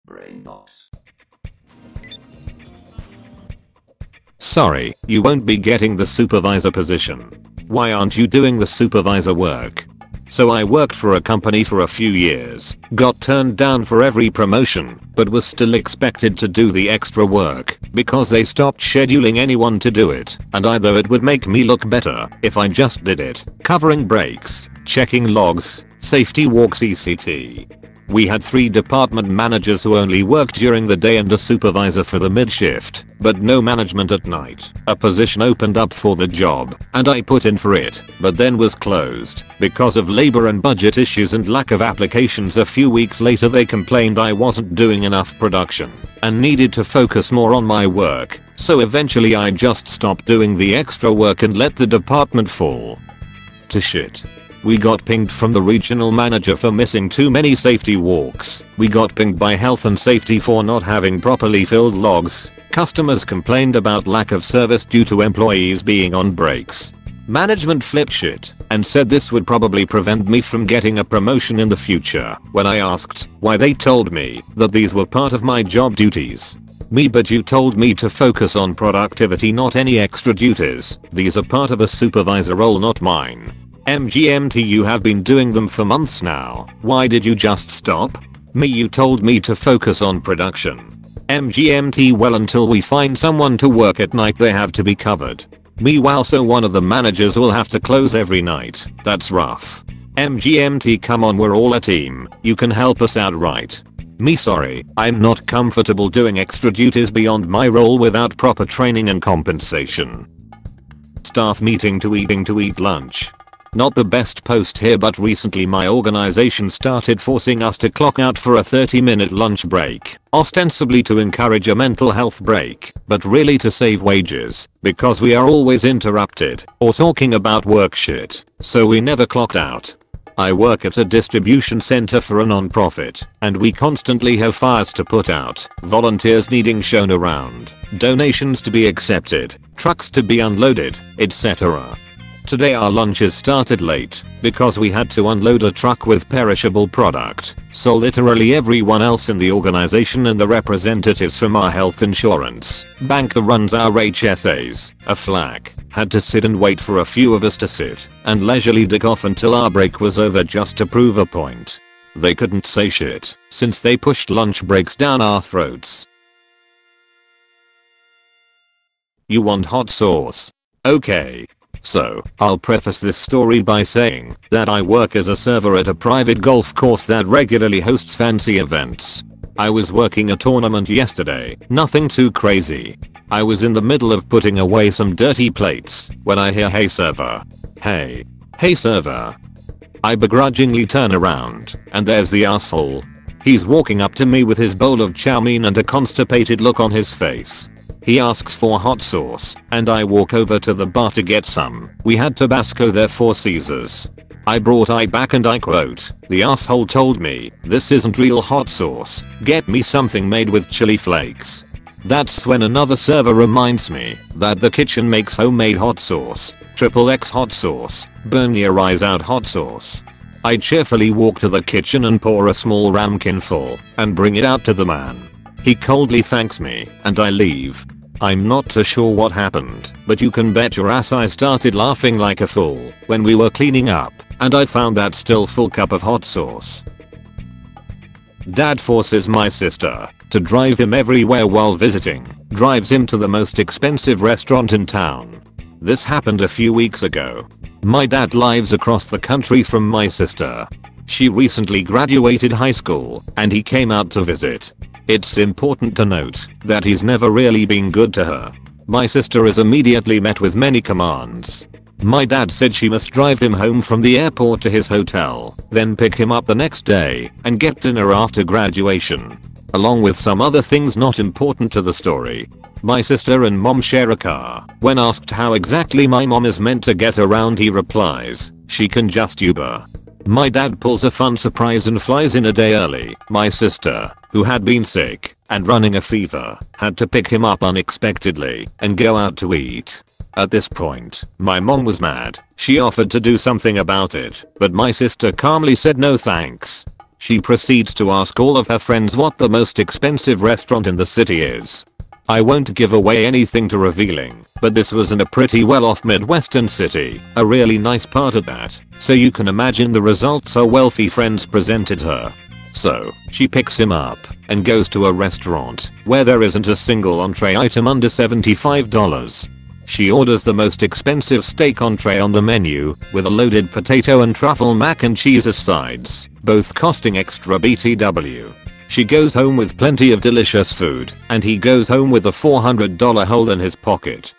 Brainbox. Sorry, you won't be getting the supervisor position. Why aren't you doing the supervisor work? So I worked for a company for a few years, got turned down for every promotion, but was still expected to do the extra work because they stopped scheduling anyone to do it, and I thought it would make me look better if I just did it, covering breaks, checking logs, safety walks etc. We had 3 department managers who only worked during the day and a supervisor for the mid shift, but no management at night. A position opened up for the job, and I put in for it, but then was closed because of labor and budget issues and lack of applications. A few weeks later they complained I wasn't doing enough production and needed to focus more on my work, so eventually I just stopped doing the extra work and let the department fall to shit. We got pinged from the regional manager for missing too many safety walks. We got pinged by health and safety for not having properly filled logs. Customers complained about lack of service due to employees being on breaks. Management flipped shit and said this would probably prevent me from getting a promotion in the future. When I asked why, they told me that these were part of my job duties. But you told me to focus on productivity, not any extra duties. These are part of a supervisor role, not mine. MGMT, you have been doing them for months now. Why did you just stop? You told me to focus on production. MGMT, well, until we find someone to work at night they have to be covered. Wow, so one of the managers will have to close every night. That's rough. MGMT, come on, we're all a team. You can help us out, right? Sorry, I'm not comfortable doing extra duties beyond my role without proper training and compensation. Staff meeting to eat lunch. Not the best post here, but recently my organization started forcing us to clock out for a 30-minute lunch break, ostensibly to encourage a mental health break, but really to save wages, because we are always interrupted or talking about work shit, so we never clocked out. I work at a distribution center for a non-profit, and we constantly have fires to put out, volunteers needing shown around, donations to be accepted, trucks to be unloaded, etc. Today our lunches started late because we had to unload a truck with perishable product, so literally everyone else in the organization and the representatives from our health insurance bank that runs our HSAs, a flag, had to sit and wait for a few of us to sit and leisurely dick off until our break was over just to prove a point. They couldn't say shit since they pushed lunch breaks down our throats. You want hot sauce? Okay. So, I'll preface this story by saying that I work as a server at a private golf course that regularly hosts fancy events. I was working a tournament yesterday, nothing too crazy. I was in the middle of putting away some dirty plates when I hear, "Hey server." Hey server. I begrudgingly turn around, and there's the asshole. He's walking up to me with his bowl of chow mein and a constipated look on his face. He asks for hot sauce, and I walk over to the bar to get some. We had Tabasco there, 4 Caesars. I brought I back and I quote, "The asshole told me, this isn't real hot sauce, get me something made with chili flakes." That's when another server reminds me that the kitchen makes homemade hot sauce, XXX hot sauce, burn your eyes out hot sauce. I cheerfully walk to the kitchen and pour a small ramekin full and bring it out to the man. He coldly thanks me and I leave. I'm not too sure what happened, but you can bet your ass I started laughing like a fool when we were cleaning up and I found that still full cup of hot sauce. Dad forces my sister to drive him everywhere while visiting, drives him to the most expensive restaurant in town. This happened a few weeks ago. My dad lives across the country from my sister. She recently graduated high school and he came out to visit. It's important to note that he's never really been good to her. My sister is immediately met with many commands. My dad said she must drive him home from the airport to his hotel, then pick him up the next day and get dinner after graduation, along with some other things not important to the story. My sister and mom share a car. When asked how exactly my mom is meant to get around, he replies, "She can just Uber." My dad pulls a fun surprise and flies in a day early. My sister, who had been sick and running a fever, had to pick him up unexpectedly and go out to eat. At this point, my mom was mad. She offered to do something about it, but my sister calmly said no thanks. She proceeds to ask all of her friends what the most expensive restaurant in the city is. I won't give away anything too revealing, but this was in a pretty well-off Midwestern city, a really nice part of that, so you can imagine the results her wealthy friends presented her. So, she picks him up and goes to a restaurant where there isn't a single entree item under $75. She orders the most expensive steak entree on the menu with a loaded potato and truffle mac and cheese as sides, both costing extra BTW. She goes home with plenty of delicious food, and he goes home with a $400 hole in his pocket.